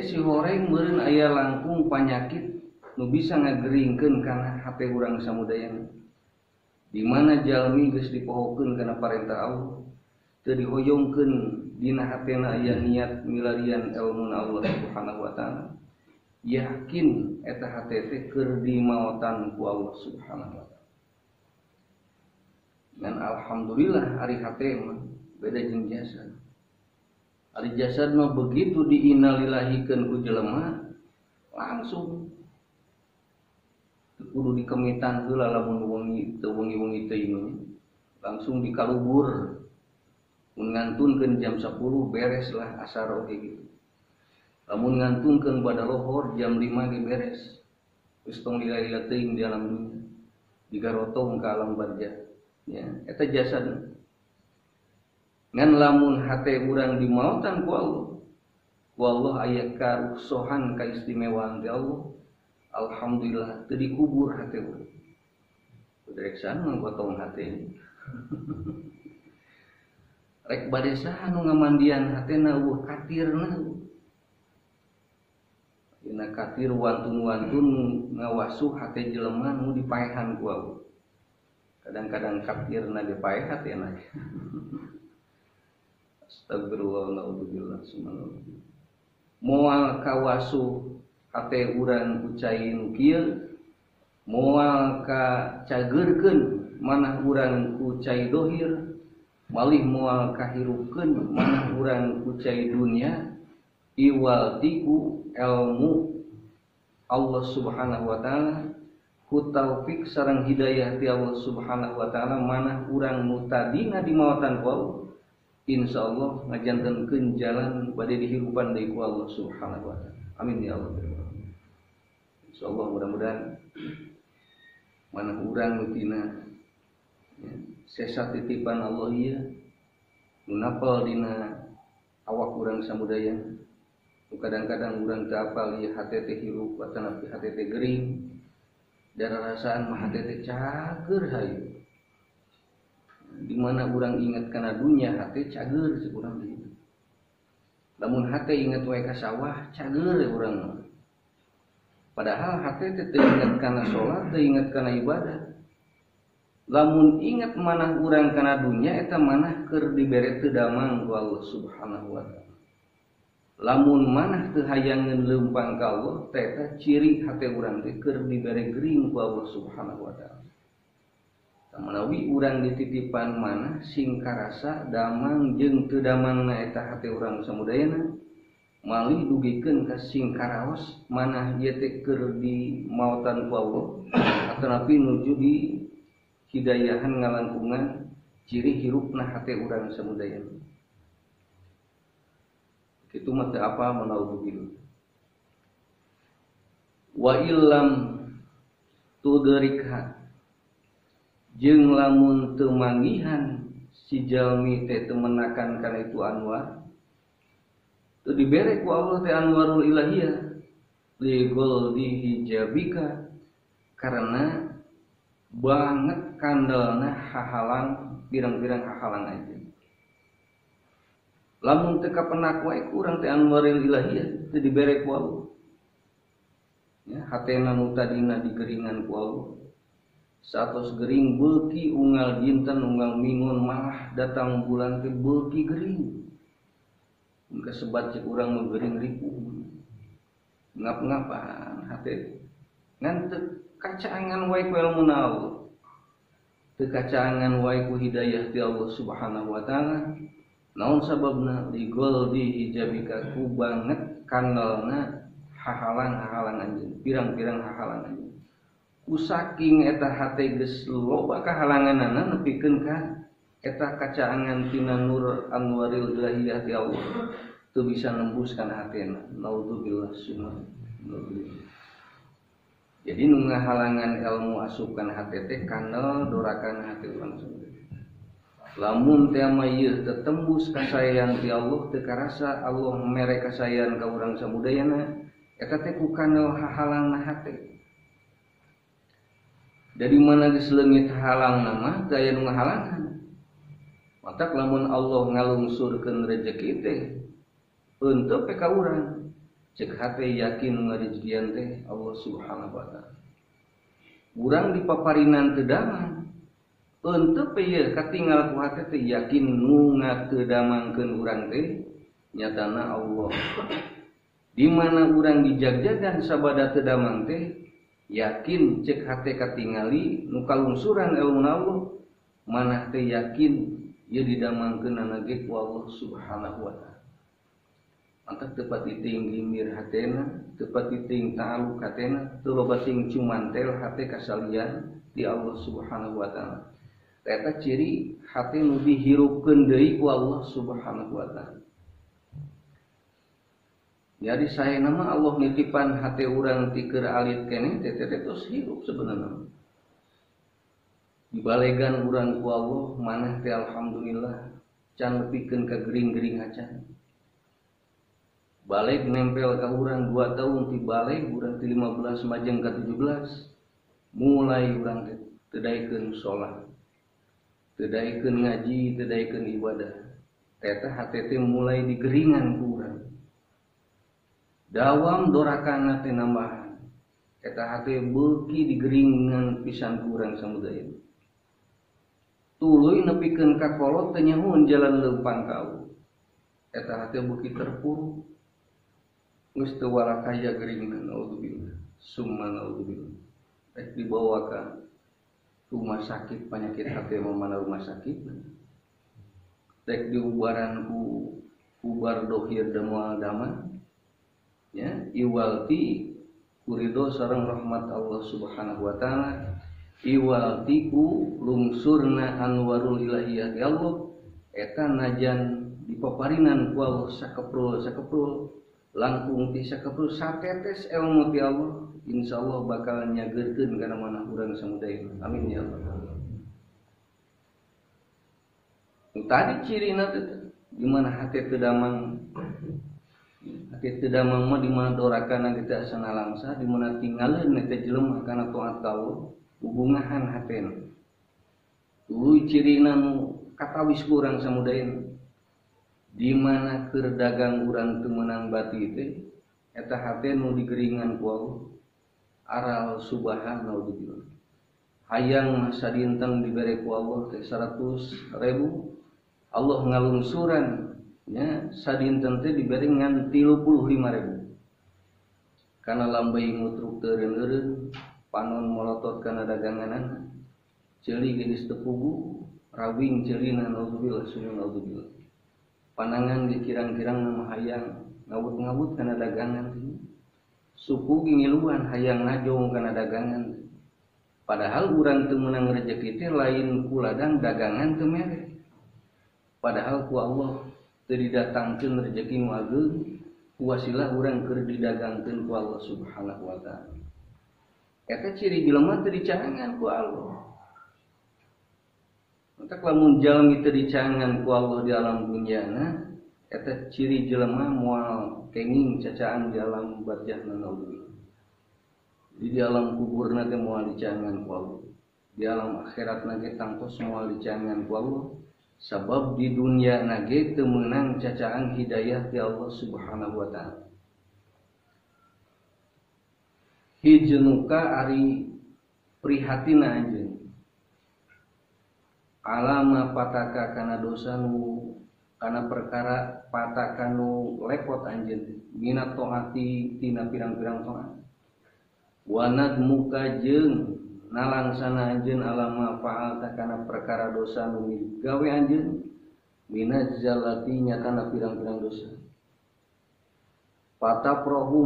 si horeng meureun aya langkung panyakit nu bisa ngageringkeun kana hate urang samudayana. Di mana jalmi geus dipohokeun kana parentah Allah, teu dihoyongkeun dina hatena aya niat milarian ilmu Allah Subhanahu wa taala. Yakin eta hate teh keur dimaotan ku Allah Subhanahu wa taala. Dan alhamdulillah ari hate mah beda jeung jasad. Ari jasad mah begitu diinalilahikeun ku jelema langsung kudu dikemitan heula lamun wengi teu wengi-wengi teuing langsung dikalubur mun ngantunkeun jam 10 bereslah asar oge gitu. Lamun ngantunkeun pada lohor jam 5 ge beres. Geus tong lila-lila teuing di alam dunya. Digarotong ka alam barzah. Ya, eta jasad. Ngan lamun hate urang dimaotan ku Allah aya karuksohan kaistimewaan ti Allah. Alhamdulillah teu dikubur hate urang. Pedereksan menggotong hate. Rek bade saha nu ngamandian hatena eueuh katirna. Dina katir wantun-wantun ngawasuh hate jelema nu dipaehan ku Allah. Kadang-kadang katirna dipaeh hatena. Astagfirullah naudzubillah subhanallah. Moal kawasuh hate urang ku cai nu kieu, moal ka cageurkeun manah urang ku cai dohir, malih moal kahirupkeun manah urang ku cai dunya, iwal tiku ilmu Allah Subhanahu wa taala, ku taufik sareng hidayah ti Allah Subhanahu wa taala manah urang nu tadina dimaotan ku Allah. Insyaallah ngajantenkeun jalan bade dihirupan deui ku Allah Subhanahu wa taala. Amin ya Allah. Insyaallah mudah-mudahan manah urang nu tina sesa titipan Allah ieu nu napal dina awak urang samudaya. Kadang-kadang urang teu apal ieu hate teh hirup atanapi hate teh gering. Dara rasaan mah hate teh cager hayu. Di mana urang ingat kana dunya hate cager si urang teh. Lamun hate ingat wae ka sawah cager urang. Padahal hate teh teu ingat kana salat, teu ingat kana ibadah. Lamun ingat manah urang kana dunya eta manah keur dibere teu damang ku Allah Subhanahu wa taala. Lamun manah teu hayangeun leumpang ka Allah teh eta ciri hate urang teh keur dibere gering ku Allah Subhanahu wa taala. Manawi urang dititipan manah sing karasa damang jeung teu damangna eta hate urang samudayana malih dugikeun ka sing karaos manah ieu teh keur dimaotan ku Allah atanapi nuju di hidayahan ngalangkungan ciri hirupna hate urang samudayana. Kitu mah teu apa manaudzubillah. Wa illam tudrikha jeung lamun teu manggihan si jalmi teh teu menakan kana itu anwar teu dibere ku Allah teh anwarul ilahiyah li goldi hijabika karena banget kandalna hahalang pirang-pirang hahalang aja. Lamun teu kapenak wae ku urang teh anwarul ilahiyah teu dibere ku Allah. Ya, hatena nu tadina digeringan ku Allah. Satos gering beuki unggal dinten unggal mingun malah datang bulan teh beuki gering. Engke sebat cek urang nu gering ripuh. Ngap-ngapan hate. Ngan teu kacaangan wae ku ilmuna Allah. Teu kacaangan wae ku hidayah ti Allah Subhanahu wa taala. Naon sababna ligol di hijabika ku banget kandalna hahalang-hahalang anjeun, pirang-pirang hahalang anjeun. Saking eta hate geus loba kahalanganana nepikeun ka eta kacaangan tina nur anwaril ilahiyah ti Allah teu bisa nembus kana hatena. Naudzubillah subhanallah. Jadi nu ngahalangan ilmu asup kana hate teh kandel dorakan hate urang samudaya. Lamun teh mah ieu teu tembus kasayan ti Allah teu karasa Allah mere kasayan ka urang samudayana eta teh ku kandel hahalangna hate. Dari mana geus leungit halang nama teu aya nu ngahalangan. Matak lamun Allah ngalungsurkeun rezeki teh henteu pe ka urang. cek hate yakin ngarejegian teh Allah Subhanahu wa taala. Urang di paparinan teu damang henteu pe ieu katinggal ku hate teh yakin nu ngatedamangkeun urang teh nyatana Allah. Di mana urang dijagjagan sabada teu damang teh yakin cek hate katingali nu kalungsuran ilmu Allah manah teh yakin ieu didamangkeunna ge ku Allah Subhanahu wa taala. Mantap tepat iting limir hatena, tepat iting ta'aluk hatena, teu loba ting cumantel hate kasalian ti Allah Subhanahu wa taala. Eta ciri hate nu dihirupkeun deui ku Allah Subhanahu wa taala. Jadi saena mah Allah nitipan hate urang ti keur alit keneh teh tos hirup sebenarnya. Dibalegan urang ku Allah maneh teh alhamdulillah can nepikeun ka gering-gering acan. Balik nempel ka urang 2 tahun ti balik urang ti 15 majeng ka 17 mulai urang teu daekeun salat teu daekeun ngaji teu daekeun ibadah eta hate teh mulai digeringan ku urang dawam dorakana teh nambahan eta hate beuki digeringan pisan ku urang samudaya tuluy nepikeun ka kolot teh nyahoon jalan leumpang ka Allah eta hate beuki terpuruk geus teu walakaya geringan naudzubillah summa naudzubillah rek dibawa ka rumah sakit penyakit hati mana rumah sakit rek diubaran ku ubar dohir demoal daman ya iwalti kurido sareng rahmat Allah Subhanahu wa taala iwalti ku lungsurna anwarul ilahiyah ya Allah eta najan dipaparinan ku Allah sakeprul langkung ti sakeprul satetes ilmu ti Allah insyaallah bakal nyageurkeun kana manah urang samudaya amin ya Allah. Tadi cirina teh di mana hate teu damang mah di mana dorakana kita asana langsa di mana tinggalkeun teh jelema kana taat ka Allah hubungahan hatena tuluy cirina nu katawis ku urang samudaya di mana keur dagang urang teu meunang bati teh eta hate nu digeringan ku Allah aral subhanahu hayang masa dinten dibere ku Allah teh 100.000 Allah ngalungsuran nya sadinten teh dibere ngan 35.000 kana lambai mutruk teu eureun panon molotot kana daganganan ceuli geus teu pugu rawing ceulina naudzubillah summa naudzubillah panangan dikirang-kirang nama hayang ngabut-ngabut kana dagangan suku ngiluan hayang najong kana dagangan padahal urang teu meunang rezeki teh lain ku ladang dagangan teu mere padahal ku Allah teu didatangkeun rezeki nu ageung ku wasilah urang keur didagangkeun ku Allah Subhanahu wa taala eta ciri jelema teu dicangan ku Allah. Tak lamun jalmi teu dicangan ku Allah di alam dunyana eta ciri jelema moal kenging cacaan di alam barzahna naudzubillah. Di alam kuburna teh moal dicangan ku Allah. Di alam akhiratna ge tangtos moal dicangan ku Allah. Sabab di dunyana ge teu meunang cacaan hidayah ti Allah Subhanahu wa taala. Hijnuka ari prihatina anjeun alama pataka kana dosa nu kana perkara pataka nu lepot anjeun minat taati tina pirang-pirang taat wanad muka jeung nalangsana anjeun alama fa'alta kana perkara dosa nu gawe anjeun minaz zallati nya kana pirang-pirang dosa pataprohu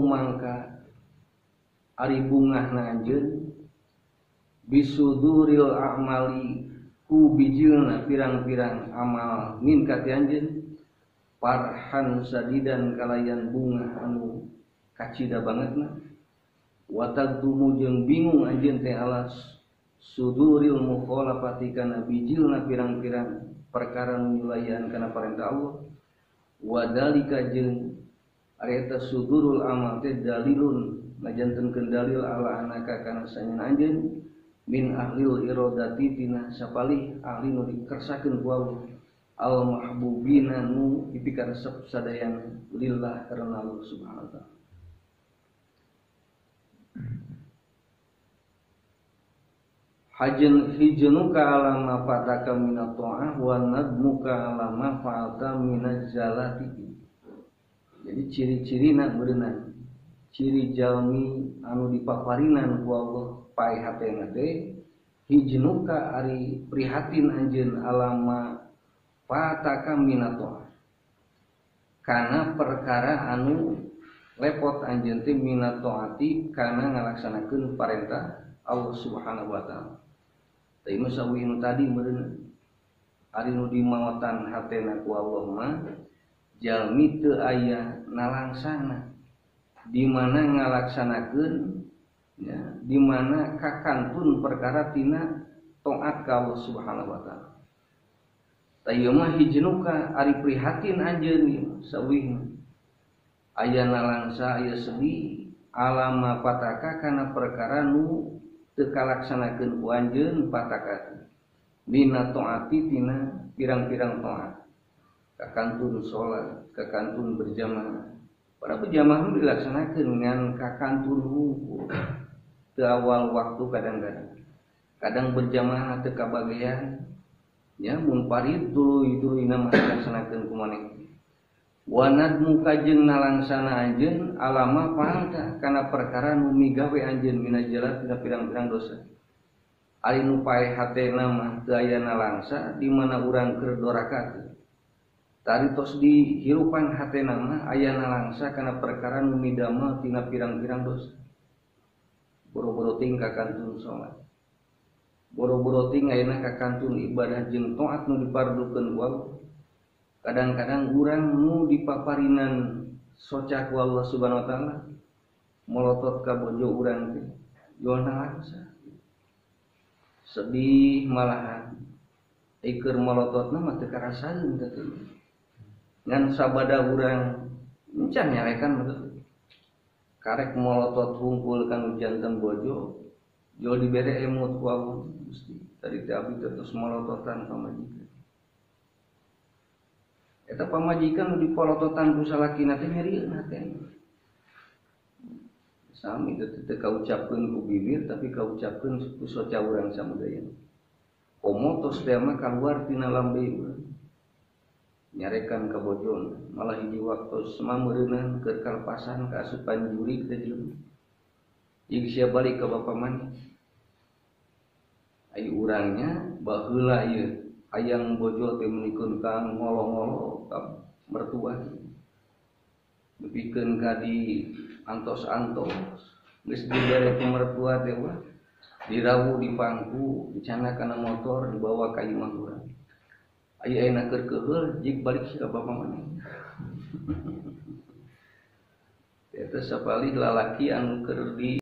mangka ari bungahna anjeun bisuduril a'mali ku bijilna pirang-pirang amal min ka ti anjeun farhan sadidan kalayan bunga anu kacida bangetna wa tagdumu jeung bingung anjeun teh alas suduril mukhalafati kana bijilna pirang-pirang perkara nu nyulayan kana parentah Allah wa dalika jeung ari eta sudurul amal teh dalilun ngajantenkeun dalil ala anaka kana sanyeun anjeun min ahlil iradati tina sapalih ahli nu dikersakeun ku Allah al mahbubina nu dipikar resep sadayan lillah karena Allah subhanahu wa ta'ala. Hijnuka alama fataka minat ta'ah wa nadmuka alama fa'alta minaz zalati. Jadi ciri-cirina berenang, ciri jalmi anu dipaparinan ku Allah pai hatena teh hijnuka ari prihatin anjeun alama fataka minat ta'ah, kana perkara anu lepot anjeun teh minat ta'ati kana ngalaksanakeun parentah Allah subhanahu wa ta'ala. Tapi masawi nu tadi meureun ari nu dimaotan hatena ku Allah mah jalmi teu aya nalangsana di mana ngalaksanakeun ya, di mana kakantun perkara tina taat ka Allah subhanahu wa ta'ala. Tah mah hijnuka ari prihatin anjeun sawih aya nalangsa aya sedih alama pataka kana perkara nu teu kalaksanakeun ku anjeun pataka mina taati tina pirang-pirang taat, kakantun salat, kakantun berjamaah. Pada berjamaah nu dilaksanakeun ngan kakantun hungkul teu awal waktu kadang berjamaah teu kabagean ya mun parid tuluy-tuluyna mah dilaksanakeun ku maneh. Wanad muka jeung nalangsana anjeun alama fa'alta kana perkara nu migawe anjeun minajalat tina pirang-pirang dosa. Ari nu paeh hatena mah teu aya nalangsa di mana urang keur doraka. Tari tos di hirupan hatena mah aya nalangsa kana perkara nu midamel tina pirang-pirang dosa. Boro-boro ting kakantun salat. Boro-boro ting ayeuna kakantun ibadah jeung taat nu dipardukeun ku Allah. Kadang-kadang urang nu dipaparinan soca ku Allah subhanahu wa ta'ala melotot ka bojo urang teh yo nalangsa sedih malahan keur melototna mah teu karasaeun teh ngan sabada urang encan nyarekan betul karek melotot hungkul kanu janten bojo yo dibere emut ku Allah Gusti tadi teh abdi terus melototan ka majikan. Eta pamajikan nu dipolototan ku salakina teh nyerieun hatena. Sami teu kaucapkeun ku bibir tapi kaucapkeun ku soca urang samudaya. Komo tos teh mah kaluar tina lambe urang. Nyarekan ka bojona, malah hiji waktu samameureunna keur kalepasan ka asupan juri teh jelema. Jeung sia balik ka bapa maneh. Ayu urangnya baheula ieu hayang bojo teh meunikeun kang ngolo-ngolo ka mertua. Nepikeun ka di antos-antos, geus dibere ku mertua teh wah dirawuh di pangku, dicana kana motor dibawa ka imah urang. Aya ayeuna keur keheul jig balik ka bapa maneh. Eta sapali lalaki anu keur di